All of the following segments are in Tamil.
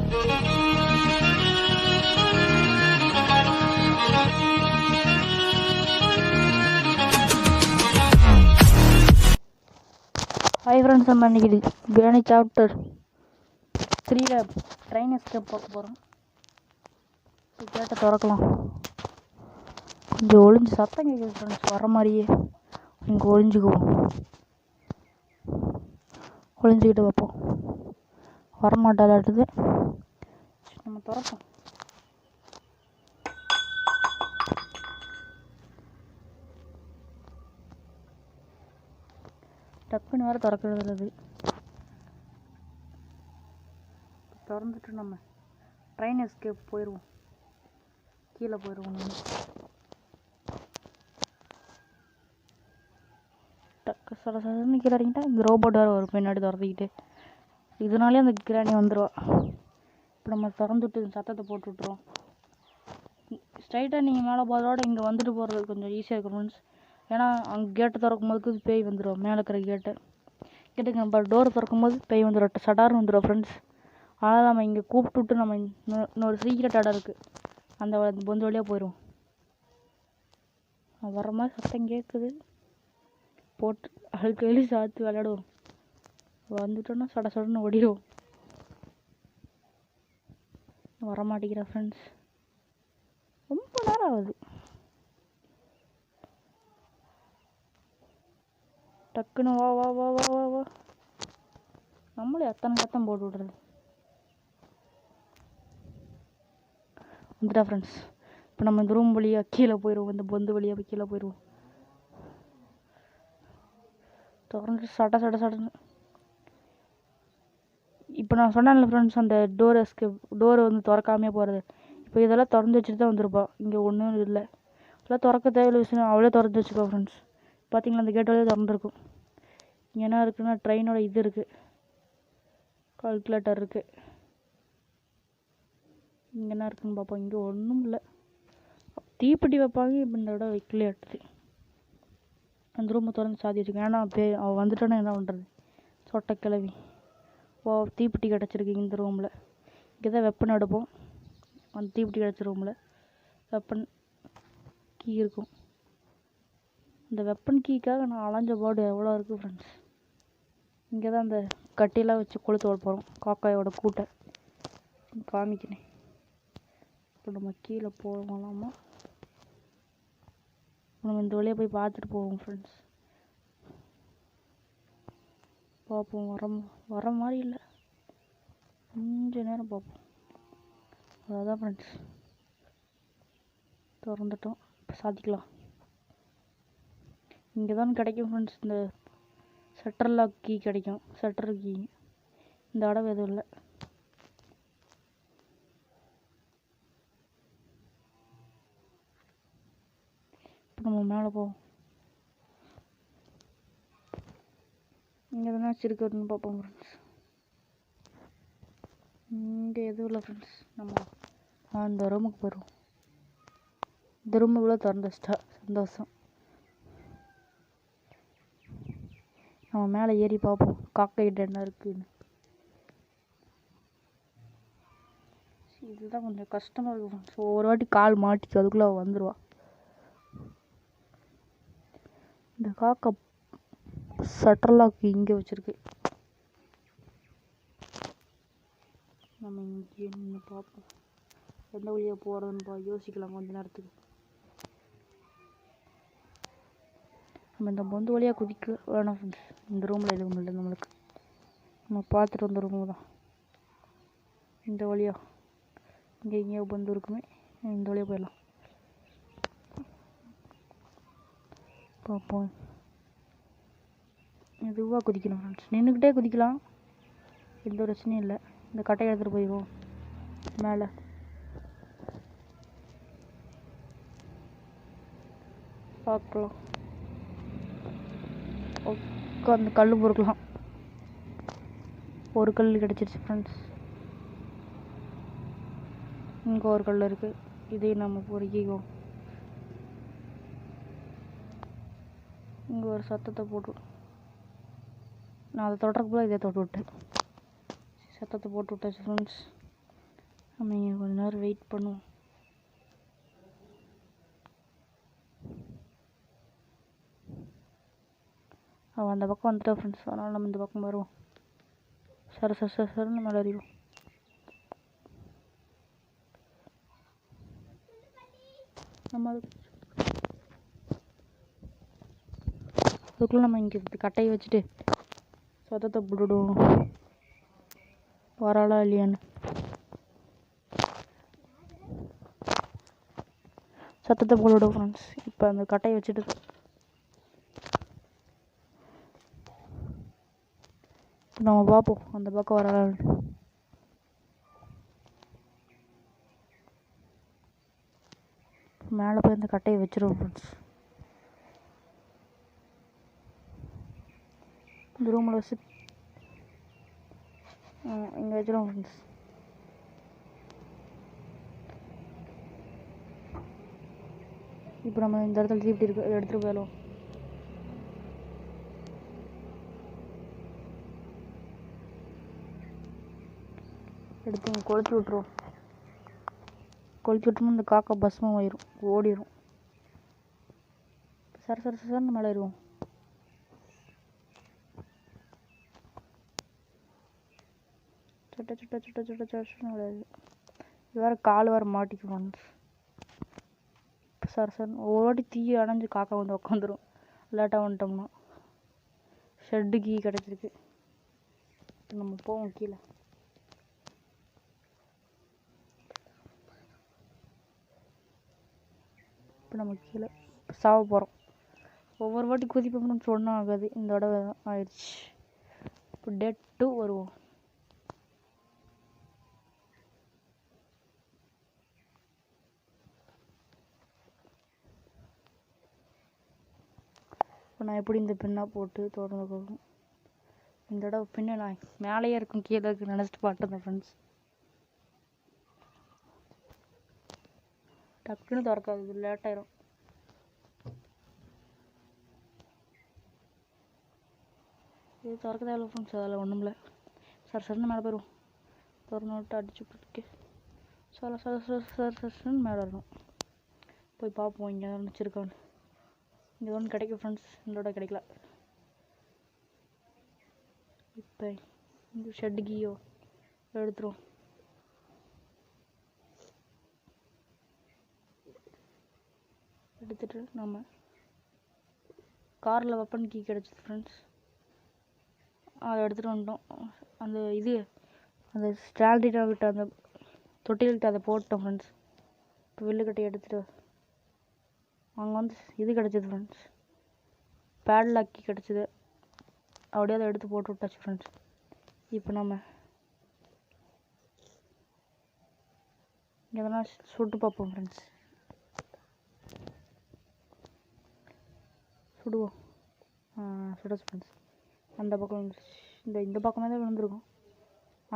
ஹாய் ஃப்ரெண்ட்ஸ், நம்ம இன்றைக்கி பிரியாணி சாப்டர் 3ல் ட்ரெயின் எஸ்கேப் பார்க்க போகிறோம். கேட்டை திறக்கலாம். கொஞ்சம் ஒளிஞ்சு சத்தம் கேட்குது ஃப்ரெண்ட்ஸ், வர மாதிரியே. இங்கே ஒளிஞ்சுக்குவோம், ஒளிஞ்சிக்கிட்டு வைப்போம். வரமாட்டாலாட்டுது. நம்ம திறப்போம். டக்குன்னு வேறு திறக்கிறது. அது திறந்துட்டு நம்ம ட்ரெயின் எஸ்கேப் போயிடுவோம், கீழே போயிடுவோம். நம்ம டக்கு சடன்னு கீழே இறங்கிட்டா இங்கே ரோபோட் வேறு வரும் பின்னாடி திறந்துக்கிட்டு. இதனாலே அந்த கிராணி வந்துடுவா. இப்போ நம்ம திறந்துட்டு சத்தத்தை போட்டு விட்ருவோம். ஸ்ட்ரைட்டாக நீங்கள் மேலே போகிறதோட இங்கே வந்துட்டு போகிறது கொஞ்சம் ஈஸியாக இருக்கும் ஃப்ரெண்ட்ஸ். ஏன்னா அங்கே கேட்டை திறக்கும் போது பேய் வந்துடும். மேலே இருக்கிற கேட்டுக்கு நம்ம டோரை திறக்கும் போது பேய் வந்துடும், சடார்னு வந்துடும் ஃப்ரெண்ட்ஸ். அதனால் நம்ம இங்கே கூப்பிட்டு விட்டு நம்ம இன்னொரு சீக்கிரட் இடம் இருக்குது, அந்த பொந்து வழியாக போயிடுவோம். வர மாதிரி சத்தம் கேட்குது. போட்டு அதுக்கு வெளியே சாத்து விளையாடுவோம். வந்துட்டோன்னா சடன்னு ஓடிடுவோம். வரமாட்டேங்கிற ஃப்ரெண்ட்ஸ், ரொம்ப நேரம் ஆகுது. டக்குன்னு வா வா வா வா வா வா. நம்மளே அத்தனை சத்தம் போட்டு விட்றது. வந்துட்டா ஃப்ரெண்ட்ஸ். இப்போ நம்ம இந்த ரூம் வழியாக கீழே போயிடுவோம், இந்த பொந்து வழியாக போய் கீழே போயிடுவோம். திறந்துட்டு சடன்னு. இப்போ நான் சொன்னேன்ல ஃப்ரெண்ட்ஸ், அந்த டோரை வந்து திறக்காமே போகிறது. இப்போ இதெல்லாம் திறந்து வச்சுட்டு தான் வந்துருப்பாள். இங்கே ஒன்றும் இல்லை, இதெல்லாம் திறக்க தேவையில்ல விஷயம். அவளே திறந்து வச்சுக்கோ ஃப்ரெண்ட்ஸ். பார்த்தீங்களா, அந்த கேட் வழியாக திறந்துருக்கும். இங்கே என்ன இருக்குன்னா ட்ரெயினோட இது இருக்குது, கால்குலேட்டர் இருக்குது. இங்கே என்ன இருக்குன்னு பார்ப்போம். இங்கே ஒன்றும் இல்லை. தீப்பெட்டி வைப்பாங்க, இப்போ இந்த இடம் வைக்கலையாட்டுது. அந்த ரூமை திறந்து சாதி வச்சுக்கோங்க. ஏன்னா அவள் வந்துட்டானே என்ன பண்ணுறது, சொட்டை கிளவி. தீப்பெட்டி கிடச்சிருக்கு இந்த ரூமில். இங்கே தான் வெப்பன் எடுப்போம். அந்த தீப்பெட்டி கிடச்ச ரூமில் வெப்பன் கீ இருக்கும். இந்த வெப்பன் கீக்காக நான் அலைஞ்ச பாடு எவ்வளோ இருக்குது ஃப்ரெண்ட்ஸ். இங்கே தான் அந்த கட்டியெல்லாம் வச்சு கொளுத்து ஓட போகிறோம், காக்காயோட கூட்டை காமிக்கினேன். இப்போ நம்ம கீழே போகலாமா? நம்ம இந்த வழியாக போய் பார்த்துட்டு போவோம் ஃப்ரெண்ட்ஸ். பார்ப்போம். வர மாதிரி இல்லை, கொஞ்ச நேரம் பார்ப்போம். அதான் ஃப்ரெண்ட்ஸ், திறந்துட்டோம். இப்போ சாத்திக்கலாம். இங்கே தான் கிடைக்கும் ஃப்ரெண்ட்ஸ், இந்த ஷட்டர் லாக் கீ கிடைக்கும். ஷட்டர் கீ இந்த இடம் எதுவும் இல்லை. இப்போ நம்ம மேலே போவோம். இங்கே எதனா வச்சுருக்குன்னு பார்ப்போம் ஃப்ரெண்ட்ஸ். இங்கே எதுவும் இல்லை ஃப்ரெண்ட்ஸ். நம்ம இந்த ரூமுக்கு போயிடுவோம். இந்த ரூமுக்குள்ளே திறந்து வச்சிட்டா சந்தோஷம். நம்ம மேலே ஏறி பார்ப்போம் காக்கைகிட்ட என்ன இருக்குன்னு. இதுதான் கொஞ்சம் கஷ்டமாக இருக்கும் ஃப்ரெண்ட்ஸ். ஒவ்வொரு வாட்டி கால் மாட்டிச்சு, அதுக்குள்ளே வந்துடுவா. இந்த காக்கா ஷட்டர்லாக் இங்கே வச்சுருக்கு. நம்ம இங்கே நின்று பார்ப்போம், எந்த வழியாக போகிறதுன்னு யோசிக்கலாம் கொஞ்ச நேரத்துக்கு. நம்ம இந்த பொந்து வழியாக குதிக்க வேணாம் ஃப்ரெண்ட்ஸ். இந்த ரூமில் எதுவும் இல்லை நம்மளுக்கு. நம்ம பார்த்துட்டு வந்த ரூமு தான் இந்த வழியாக. இங்கே எங்கேயோ பொந்து இருக்குமே, இந்த வழியாக போயிடலாம். பார்ப்போம். மெதுவாக குதிக்கணும் ஃப்ரெண்ட்ஸ், நின்றுக்கிட்டே குதிக்கலாம், எந்த ஒரு பிரச்சனையும் இல்லை. இந்த கட்டையை எடுத்துகிட்டு போயிடுவோம் மேலே. பார்க்கலாம். அந்த கல் பொறுக்கலாம். ஒரு கல் கிடச்சிருச்சு ஃப்ரெண்ட்ஸ். இங்கே ஒரு கல் இருக்குது, இதையும் நம்ம பொறுக்கிக்குவோம். இங்கே ஒரு சத்தத்தை போட்டு, நான் அதை தொடுறதுக்கு போல இதை தொட்டு விட்டேன். சத்தத்தை போட்டு விட்டாச்சு ஃப்ரெண்ட்ஸ். நம்ம இங்கே கொஞ்ச நேரம் வெயிட் பண்ணுவோம். அவன் அந்த பக்கம் வந்துட்டா ஃப்ரெண்ட்ஸ், அதனால் நம்ம இந்த பக்கம் வருவோம். சரன்னு மேலே அறிவோம். நம்ம அதுக்குள்ளே நம்ம இங்கே கட்டையை வச்சுட்டு சத்தத்தை போட்டுவிடுவோம், வராளா இல்லையான்னு. சத்தத்தை போட்டுவிடுவோம் ஃப்ரெண்ட்ஸ். இப்போ அந்த கட்டையை வச்சுட்டு நம்ம பார்ப்போம் அந்த பக்கம் வராளான்னு. மேலே போய் அந்த கட்டையை வச்சிருவோம் ஃப்ரெண்ட்ஸ். இந்த ரூமில் வச்சு இங்கே வச்சிருவோம் ஃப்ரெண்ட்ஸ். இப்போ நம்ம இந்த இடத்துல தீப்டி இருக்கு, எடுத்துகிட்டு போயிடலாம். எடுத்து கொளுத்தி விட்ருவோம். கொளுத்தி விட்டோம்னா இந்த காக்கா பஸ்மம் ஆயிரும், ஓடிடும். சரன்னு மேலே ஏறுவோம். சுட்ட விளையாது. இது வேறு கால் வேறு மாட்டிக்குவோம். சரன்னு ஒரு வாட்டி தீ அணைஞ்சு காக்கா வந்து உக்காந்துரும் லேட்டாக வந்துட்டோம்னா. ஷெட்டு கீ கிடச்சிருக்கு. நம்ம போவோம் கீழே. இப்போ நம்ம கீழே சாவ போகிறோம். ஒவ்வொரு வாட்டி குதிப்போம்னு சொன்னால் ஆகாது, இந்த தடவை ஆயிடுச்சு. இப்போ டே 2 வருவோம். இப்போ நான் எப்படி இந்த பின்னாக போட்டு திறந்து போகும். இந்த தடவை பின்ன நான் மேலேயே இருக்கும் கீழே இருக்கு நினச்சிட்டு பாட்டுருந்தேன் ஃப்ரெண்ட்ஸ். டக்குன்னு திறக்காது, லேட்டாயிரும். இது திறக்க தேவையில்ல ஃப்ரெண்ட்ஸ், அதில் ஒன்றும் இல்லை. சரன்னு மேலே போயிடுவோம். திறந்து விட்டு அடிச்சு விட்டுருக்கு. சரன்னு மேலே வரணும். போய் பார்ப்போம் இங்கே தான் வச்சுருக்கான்னு. இங்கே ஒன்று கிடைக்கும் ஃப்ரெண்ட்ஸ், இதோட கிடைக்கல. இப்போ இந்த ஷெட்டு கீயோ எடுத்துரும். எடுத்துகிட்டு நம்ம காரில் வெப்பன் கீ கிடச்சிது ஃப்ரெண்ட்ஸ், அதை எடுத்துகிட்டு வந்துட்டோம். அந்த இது அந்த ஸ்டால்டிட்டாக விட்டு அந்த தொட்டில்கிட்ட அதை போட்டோம் ஃப்ரெண்ட்ஸ். இப்போ வில்லுக்கட்டை எடுத்துகிட்டு அங்கே வந்து இது கிடச்சிது ஃப்ரெண்ட்ஸ், பேட்லாக் கீ கிடச்சிது. அப்படியே அதை எடுத்து போட்டு விட்டாச்சு ஃப்ரெண்ட்ஸ். இப்போ நம்ம எதனா சுட்டு பார்ப்போம் ஃப்ரெண்ட்ஸ். சுடுவோம். சுடாச்சு ஃப்ரெண்ட்ஸ். அந்த பக்கம் இந்த பக்கமே தான் விழுந்துருக்கும்,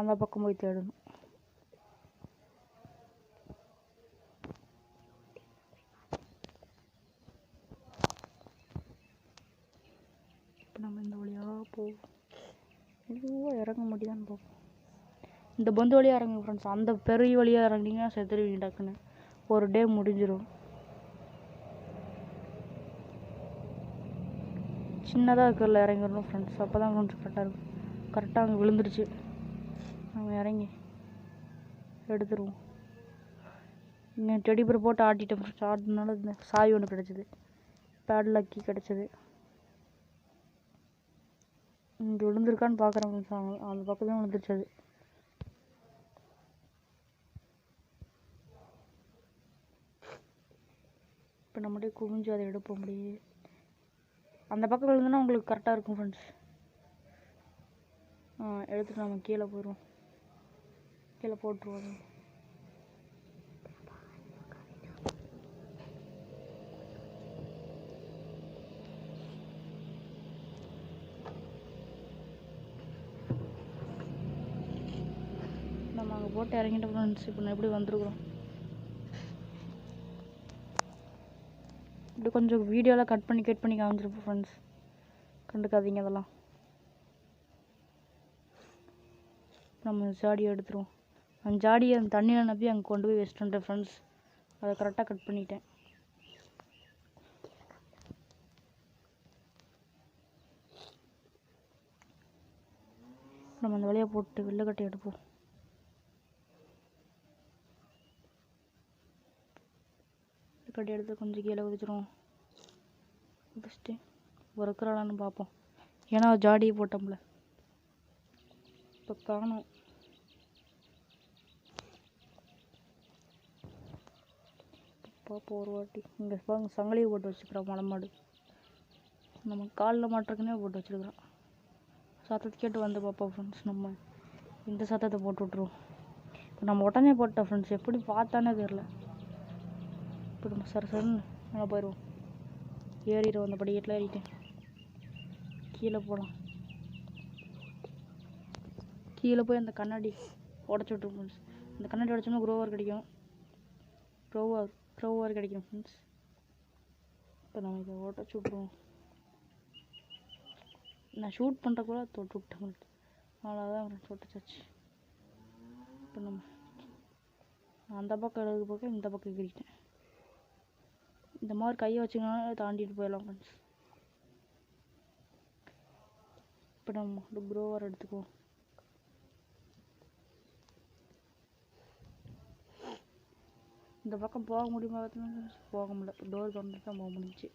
அந்த பக்கம் போய் தேடணும். இப்போ நம்ம இந்த வழியாக போவோம். இதுவாக இறங்க முடியான்னு பார்ப்போம். இந்த பந்து வழியாக இறங்குங்க ஃப்ரெண்ட்ஸ். அந்த பெரிய வழியாக இறங்கினீங்கன்னா செத்துருவீங்க டக்குன்னு, ஒரு டே முடிஞ்சிடும். சின்னதாக இருக்கிறதுல இறங்கிடணும் ஃப்ரெண்ட்ஸ், அப்போ தான் ஃப்ரெண்ட்ஸ் கரெக்டாக இருக்கும். கரெக்டாக அங்கே விழுந்துருச்சு, நம்ம இறங்கி எடுத்துருவோம். இங்கே டெடிபர் போட்டு ஆட்டிட்டோம் ஃப்ரெண்ட்ஸ். ஆட்டினால இந்த சாவி ஒன்று கிடச்சிது, பேட்லாக் கீ கிடச்சிது. இங்கே விழுந்திருக்கான்னு பார்க்குறேன் ஃப்ரெண்ட்ஸ். அந்த பக்கத்துலேயும் விழுந்துருச்சு அது. இப்போ நம்மளே குவிஞ்சு அதை எடுப்போம். முடியே அந்த பக்கம் விழுந்துன்னா உங்களுக்கு கரெக்டாக இருக்கும் ஃப்ரெண்ட்ஸ். எடுத்துகிட்டு நம்ம கீழே போயிடுவோம். கீழே போட்டுருவோம். நம்ம அங்கே போட்டு இறங்கிட்டோம் ஃப்ரெண்ட்ஸ். இப்போ நான் எப்படி வந்துருக்குறோம். இப்படி கொஞ்சம் வீடியோலாம் கட் பண்ணி காமிச்சிருப்போம் ஃப்ரெண்ட்ஸ், கண்டுக்காதீங்க அதெல்லாம். நம்ம சாடியை எடுத்துருவோம். அந்த ஜாடியை அந்த தண்ணியில் நம்பி அங்கே கொண்டு போய் வச்சுட்டேன் ஃப்ரெண்ட்ஸ். அதை கரெக்டாக கட் பண்ணிட்டேன். நம்ம அந்த வழியாக போட்டு வெள்ளைக்கட்டை எடுப்போம். வெள்ளைக்கட்டை எடுத்து கொஞ்சம் கீழே குதிச்சிடும். குதிச்சுட்டு ஒருக்கிறாளான்னு பார்ப்போம். ஏன்னா ஜாடியை போட்டோம்ல, இப்போ காணும். பார்ப்போம் ஒரு வாட்டி. இங்கே பாருங்க, சங்கிலியை போட்டு வச்சுக்கிறோம். மலைமாடு நம்ம காலில் மாட்டுறதுக்குன்னே போட்டு வச்சுருக்குறோம். சத்தத்தை கேட்டு வந்து பார்ப்போம் ஃப்ரெண்ட்ஸ். நம்ம இந்த சத்தத்தை போட்டு விட்ருவோம். இப்போ நம்ம உடனே போட்டோம் ஃப்ரெண்ட்ஸ், எப்படி பார்த்தானே தெரில. இப்போ நம்ம சரன்னு மேலே போயிடுவோம். ஏறிடுவோம். அந்த படிக்கட்டில் ஏறிட்டேன். கீழே போகலாம். கீழே போய் அந்த கண்ணாடி உடச்சி விட்ருவோம் ஃப்ரெண்ட்ஸ். அந்த கண்ணாடி உடச்சோம்னா க்ரோவர் கிடைக்கும். க்ரோவர் கிடைக்கும் ஃப்ரெண்ட்ஸ். இப்போ நம்ம இதை உடச்சி விட்ருவோம். நான் ஷூட் பண்ணுறக்குள்ள தொட்டு விட்டேன். அவ்வளோதான் ஃப்ரெண்ட்ஸ், ஒட்டச்சாச்சு. இப்போ நம்ம அந்த பக்கம் இடது பக்கம் இந்த பக்கம் கிரிக்கிட்டேன். இந்த மாதிரி கையை வச்சுக்கனால தாண்டிட்டு போயிடலாம் ஃப்ரெண்ட்ஸ். இப்போ நம்ம ஒரு க்ரோவர் எடுத்துக்குவோம். இந்த பக்கம் போக முடியுமா? போக முடியல. டோர் திறந்துட்டு தான் போக முடிஞ்சிச்சு.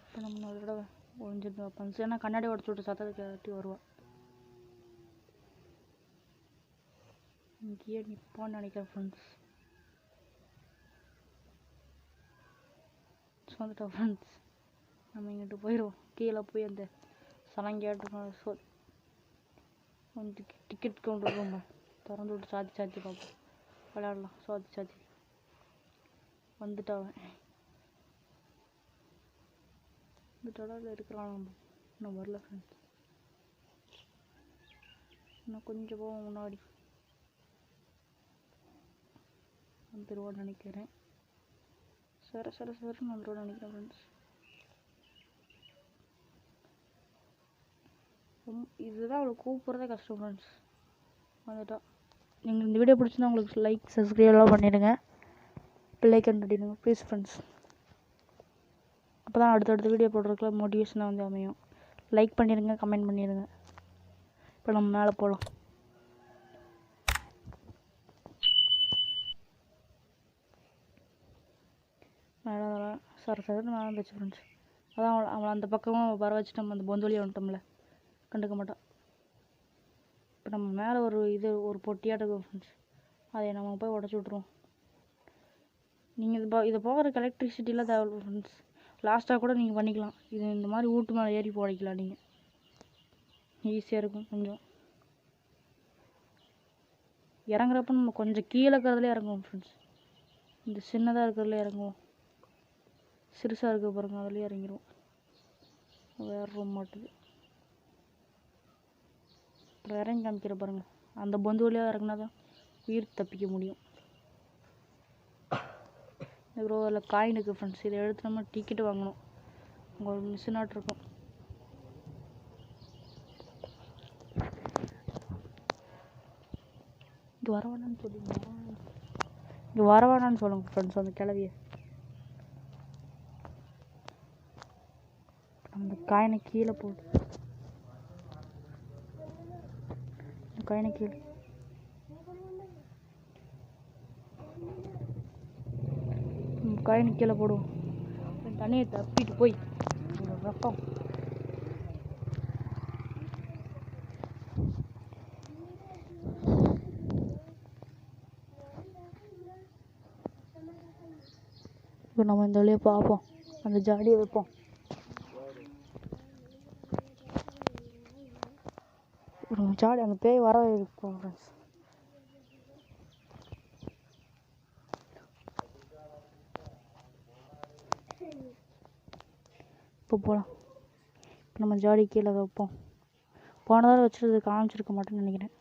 இப்போ நம்ம ஒரு தடவை ஒழிஞ்சிட்டு வைப்போம். ஏன்னா கண்ணாடி உடச்சி விட்டு சத்தத்தை கேட்டி வருவாள். இங்கேயே நிற்பான்னு நினைக்கிறேன் ஃப்ரெண்ட்ஸ். வந்துட்டோம் ஃப்ரெண்ட்ஸ். நம்ம இங்கிட்டு போயிடுவோம். கீழே போய் அந்த சலங்கேட்டு கொஞ்சம் டிக்கெட் கவுண்டர் ரொம்ப திறந்து விட்டு சாத்தி பார்ப்போம். விளையாடலாம். சாத்தி வந்துட்டாவன். இந்த தொடரில் இருக்கிறான். இன்னும் வரல ஃப்ரெண்ட்ஸ். இன்னும் கொஞ்சம் போவோம் முன்னாடி வந்துடுவான்னு நினைக்கிறேன். சரன்னு வந்துடுவான்னு நினைக்கிறேன் ஃப்ரெண்ட்ஸ். இதுதான் அவளை கூப்பிட்றதே கஷ்டம் ஃப்ரெண்ட்ஸ். வந்துட்டா. நீங்கள் இந்த வீடியோ பிடிச்சிருந்தா உங்களுக்கு லைக் சப்ஸ்கிரைப்லாம் பண்ணிடுங்க. பெல்லைக்கன் தட்டிடுங்க ப்ளீஸ் ஃப்ரெண்ட்ஸ். அப்போ தான் அடுத்தடுத்த வீடியோ போடுறதுக்குள்ள மோட்டிவேஷனாக வந்து அமையும். லைக் பண்ணிடுங்க, கமெண்ட் பண்ணிடுங்க. இப்போ நம்ம மேலே போகலாம். மேலே சரன்னு மேலே வந்துச்சு ஃப்ரெண்ட்ஸ். அதான் அவளை அந்த பக்கமும் வர வச்சு நம்ம அந்த பொந்தொலியை வந்துட்டோம்ல, கண்டுக்க மாட்டான். இப்போ நம்ம மேலே ஒரு பொட்டியாட்ட இருக்கும் ஃப்ரெண்ட்ஸ். அதை நம்ம போய் உடச்சி விட்ருவோம். நீங்கள் இதை போகிறதுக்கு எலக்ட்ரிசிட்டிலாம் தேவை ஃப்ரெண்ட்ஸ். லாஸ்ட்டாக கூட நீங்கள் பண்ணிக்கலாம். இது இந்த மாதிரி வீட்டு மேலே ஏறி போடைக்கலாம். நீங்கள் ஈஸியாக இருக்கும். கொஞ்சம் இறங்குறப்ப நம்ம கொஞ்சம் கீழே இருக்கிறதுலே இறங்குவோம் ஃப்ரெண்ட்ஸ். இந்த சின்னதாக இருக்கிறதுல இறங்குவோம். சிறுசாக இருக்க பாருங்க, அதுலேயே இறங்கிடுவோம். வேறு ரூம் மாட்டுது. அப்புறம் இறங்கி காமிக்கிற பாருங்க. அந்த பொந்து வழியாக இறங்கினா தான் உயிர் தப்பிக்க முடியும். அதில் காயின் இருக்குது ஃப்ரெண்ட்ஸ். இதை எடுத்து நம்ம டிக்கெட்டு வாங்கணும். அங்கே ஒரு மிஷினாட்டு இருக்கும். இங்கே வரவேணான்னு சொல்லுங்க ஃப்ரெண்ட்ஸ் அந்த கிளவியை. அந்த காயினை கீழே போடு. காயினை கீழே காயினை கீழே போடுவோம். தண்ணியை தப்பிட்டு போய் வெப்பம். இப்போ நம்ம இந்த வழியை பார்ப்போம். அந்த ஜாடியை வைப்போம். ஜாடி அந்த பேய் வர இருக்கும் ஃப்ரெண்ட்ஸ். இப்போ போகலாம். இப்போ நம்ம ஜாடி கீழே வைப்போம். போன தடவை வச்சுட்டு காமிச்சிருக்க மாட்டேன்னு நினைக்கிறேன்.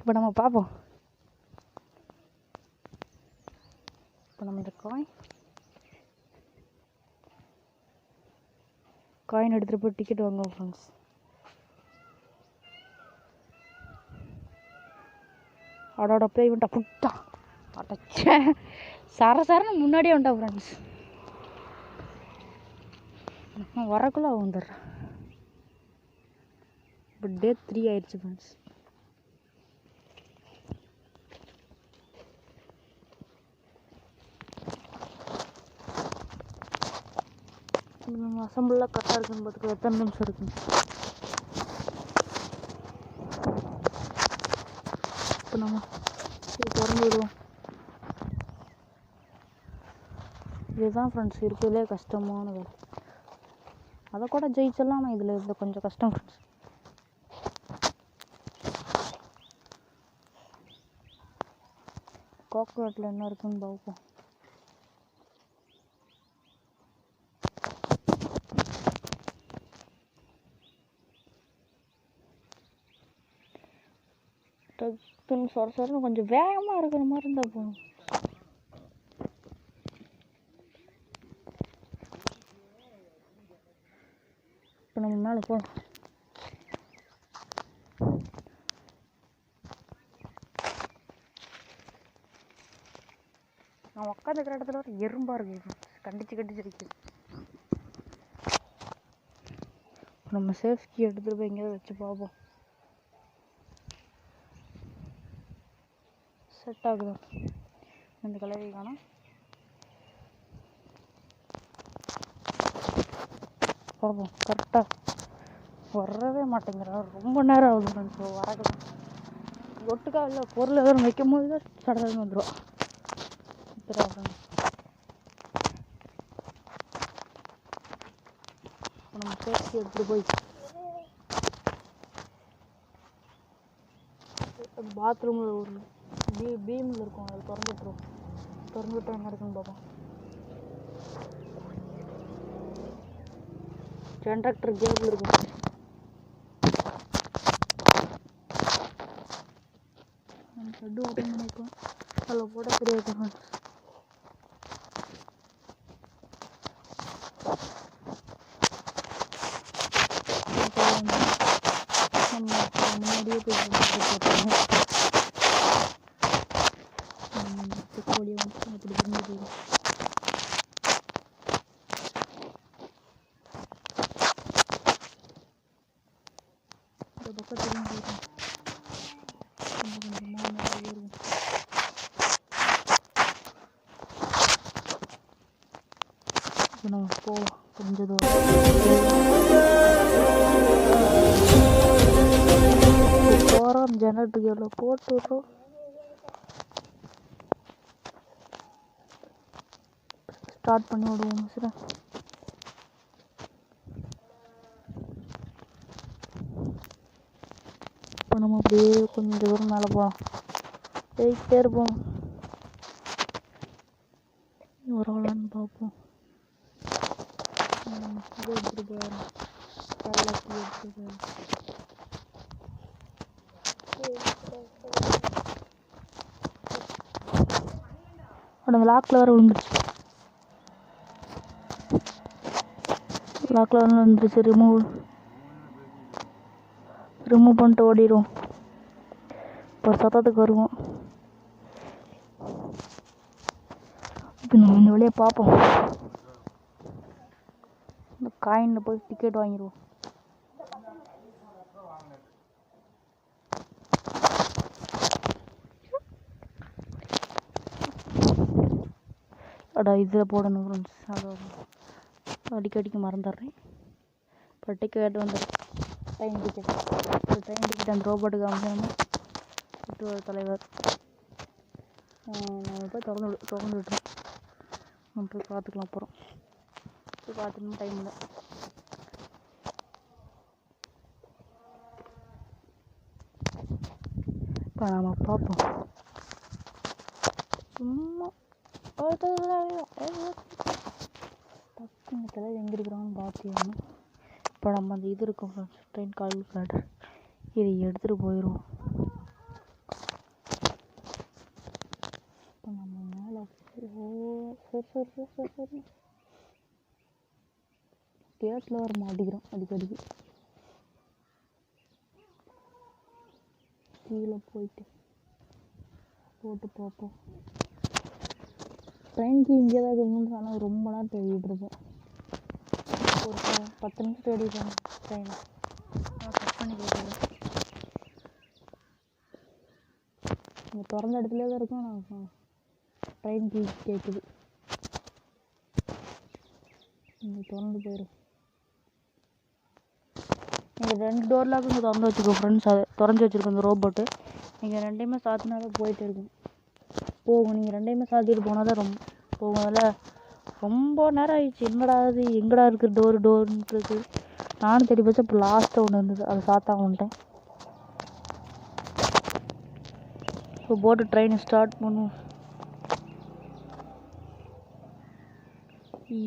இப்போ நம்ம பார்ப்போம். இப்போ நம்ம இந்த காயின் எடுத்துகிட்டு போய் டிக்கெட் வாங்குவோம் ஃப்ரெண்ட்ஸ். அதோட போய் வந்துட்டா புட்டா அடைச்ச சரன்னு முன்னாடியே வந்துட்டா ஃப்ரெண்ட்ஸ். வரக்குள்ள வந்துடுறேன். இப்போ டே 3 ஆயிடுச்சு ஃப்ரெண்ட்ஸ். அசம்பிளாக கரெக்டாக இருக்குன்னு பார்த்துக்க எத்தனை நிமிஷம் இருக்குங்க. இப்போ நம்ம இது திறந்து விடுவோம். இதுதான் ஃப்ரெண்ட்ஸ் இருக்கிறதுலே கஷ்டமான வேலை. அதை கூட ஜெயிச்சலாம். ஆனால் இதில் கொஞ்சம் கஷ்டம் ஃப்ரெண்ட்ஸ். கோகோனட்டில் என்ன இருக்குன்னு பார்ப்போம். டக்குன்னு சொரன்னு கொஞ்சம் வேகமாக இருக்கிற மாதிரி இருந்தால் போகும். இப்போ நம்ம மேலே போகலாம். நான் உட்காந்துக்கிற இடத்துல ஒரு எறும்பாக இருக்குது. கண்டிச்சு இருக்குது. நம்ம சேஃப்டி எடுத்துகிட்டு போய் எங்கேயாவது வச்சு பார்ப்போம். செட் ஆகுதா இந்த கலரை காணோம். பார்ப்போம். கரெக்டாக வரவே மாட்டேங்கிறா. ரொம்ப நேரம் ஆகுது ஃப்ரெண்ட்ஸ். வரது ஒட்டுக்கா இல்லை பொருள் எதாவது வைக்கும் போது தான் சடன்னு வந்துடும். நம்ம சேஃப்டி எடுத்துகிட்டு போய் பாத்ரூமில் ஒரு பீமில் இருக்கும். அது திறந்துவிட்டா என்ன இருக்குன்னு பார்ப்போம். ஜென்ரேட்டர் கேபிள் இருக்கும். நம்ம ஷெட்டு ஓப்பன் பண்ணியிருக்கோம். அதில் போட தெரியாது ஃப்ரெண்ட்ஸ். முன்னாடியே போய் போட்டுருவோம். கோழியை வந்து அப்படி பண்ணி போயிடும். இந்த பக்கத்துலையும் போயிடும். கொஞ்சமாக நிறைய இருக்கும். இப்போ நம்ம போகலாம் கொஞ்சம் தூரம். போகிறோம். ஜெனரேட்டருக்கு எவ்வளோ போட்டு விட்றோம். ஸ்டார்ட் பண்ணி விடுவோம் சார். இப்போ நம்ம அப்படியே கொஞ்சம் தூரம் மேலே போகலாம். போயிட்டே இருப்போம். வரலான்னு பார்ப்போம். இது எடுத்துகிட்டு போயிடலாம். கல்லாக்கி எடுத்துகிட்டு போயிடலாம். அந்த லாக்கில் வர விழுந்துருச்சு. லாக்கில் வந்து வந்துருச்சு. ரிமூவ் பண்ணிட்டு ஓடிடுவோம். இப்போ சத்தத்துக்கு வருவோம். இப்போ நம்ம இந்த வழியாக பார்ப்போம். இந்த காயினில் போய் டிக்கெட் வாங்கிடுவோம். இதில் போடணும் ஃப்ரெண்ட்ஸ். அதை அடிக்கடிக்கு மறந்துடுறேன். இப்போ டிக்கெட் வந்து ட்ரெயின் டிக்கெட் அந்த ரோபோட்டுக்கு அமைச்சோம்னா சுற்றுவார தலைவர் நம்ம போய் திறந்து விட்டுரும். நம்ம போய் பார்த்துக்கலாம். அப்புறம் போய் பார்த்துக்கணும். டைம் இல்லை. இப்போ நம்ம பார்ப்போம். சும்மா டக்குனு எங்கே இருக்கிறான்னு பார்த்தியாங்க. இப்போ நம்ம அந்த இது இருக்கும் ஃப்ரெண்ட்ஸ், ட்ரெயின் கால்குலேட்டர். இதை எடுத்துகிட்டு போயிடுவோம். சரி கேட்டில் வர மாட்டிக்கிறோம் அடிக்கடிக்கு. கீழே போட்டு பார்ப்போம். ட்ரெயினுக்கு இங்கே தான் இருக்கணும்னு ஆனால் ரொம்ப நேரம் தேடிட்டு இருப்போம். ஒரு 10 நிமிஷம் தேடிடுறாங்க ட்ரெயினை. கட் பண்ணி போட்டுருக்கேன். இங்கே திறந்த இடத்துல தான் இருக்கும். நான் ட்ரெயின் கேட்குது. இங்கே திறந்து போயிடும். நீங்கள் 2 டோர்லாம் இங்கே திறந்து வச்சுக்கோ ஃப்ரெண்ட்ஸ். அது திறந்து வச்சுருக்கோம் இந்த ரோபோட்டு. நீங்கள் 2யுமே சாத்தினா தான் போயிட்டு இருக்கும் போகும். நீங்கள் 2யுமே சாத்திட்டு போனால் தான் போகும். அதில் ரொம்ப நேரம் ஆயிடுச்சு. எங்கடா இருக்குது டோருன்றது நானும் தேடி போச்சு. அப்போ லாஸ்ட்டாக ஒன்று இருந்தது, அதை சாத்தாம வந்துட்டேன். இப்போ போட்டு ட்ரெயினை ஸ்டார்ட் பண்ணுவோம்.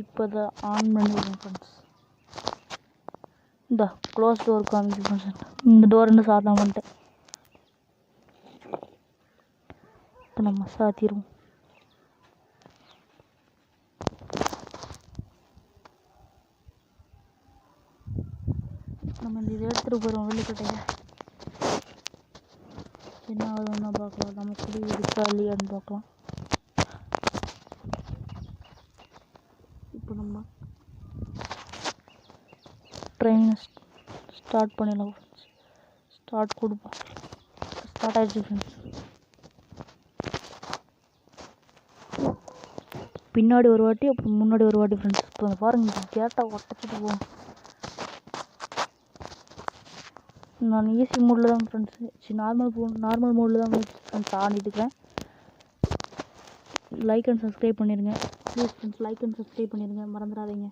இப்போ தான் ஆன் பண்ணிடுவோம் ஃப்ரெண்ட்ஸ். இந்த க்ளோஸ் டோர் காமிக்கு ஃப்ரெண்ட்ஸ். இந்த டோர் இன்னும் சாத்தாம வந்துட்டேன். இப்போ நம்ம சாத்திடுவோம். நம்ம இந்த இதை எடுத்துகிட்டு போயிடுவோம் வெள்ளிக்கட்டையை. என்ன ஆகுதுன்னா பார்க்கலாம். நம்ம குடி இருக்கா இல்லையான்னு பார்க்கலாம். இப்போ நம்ம ட்ரெயினை ஸ்டார்ட் பண்ணிடலாம் ஃப்ரெண்ட்ஸ். ஸ்டார்ட் கொடுப்போம். ஸ்டார்ட் ஆகிடுச்சு ஃப்ரெண்ட்ஸ். பின்னாடி ஒரு வாட்டி அப்புறம் முன்னாடி ஒரு வாட்டி ஃப்ரெண்ட்ஸ். இப்போ பாருங்கள் கேட்டால் ஒட்டச்சிட்டு போகும். நான் ஈஸி மோடில் தான் ஃப்ரெண்ட்ஸ், நார்மல் மோடில் தான் ஃப்ரெண்ட்ஸ் ஆடிட்டு இருக்கிறேன். லைக் அண்ட் சப்ஸ்கிரைப் பண்ணிடுங்க please friends. Like and subscribe பண்ணிடுங்க, மறந்துடாதீங்க.